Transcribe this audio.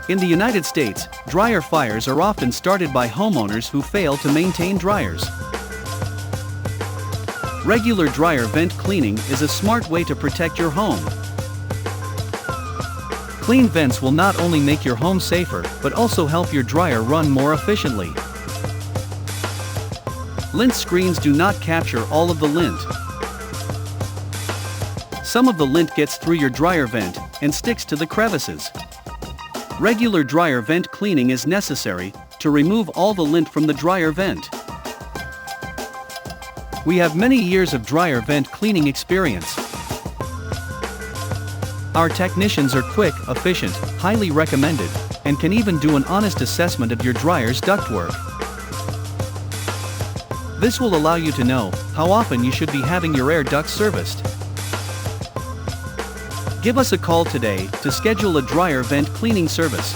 In the United States, dryer fires are often started by homeowners who fail to maintain dryers. Regular dryer vent cleaning is a smart way to protect your home. Clean vents will not only make your home safer, but also help your dryer run more efficiently. Lint screens do not capture all of the lint. Some of the lint gets through your dryer vent and sticks to the crevices. Regular dryer vent cleaning is necessary to remove all the lint from the dryer vent. We have many years of dryer vent cleaning experience. Our technicians are quick, efficient, highly recommended, and can even do an honest assessment of your dryer's ductwork. This will allow you to know how often you should be having your air ducts serviced. Give us a call today to schedule a dryer vent cleaning service.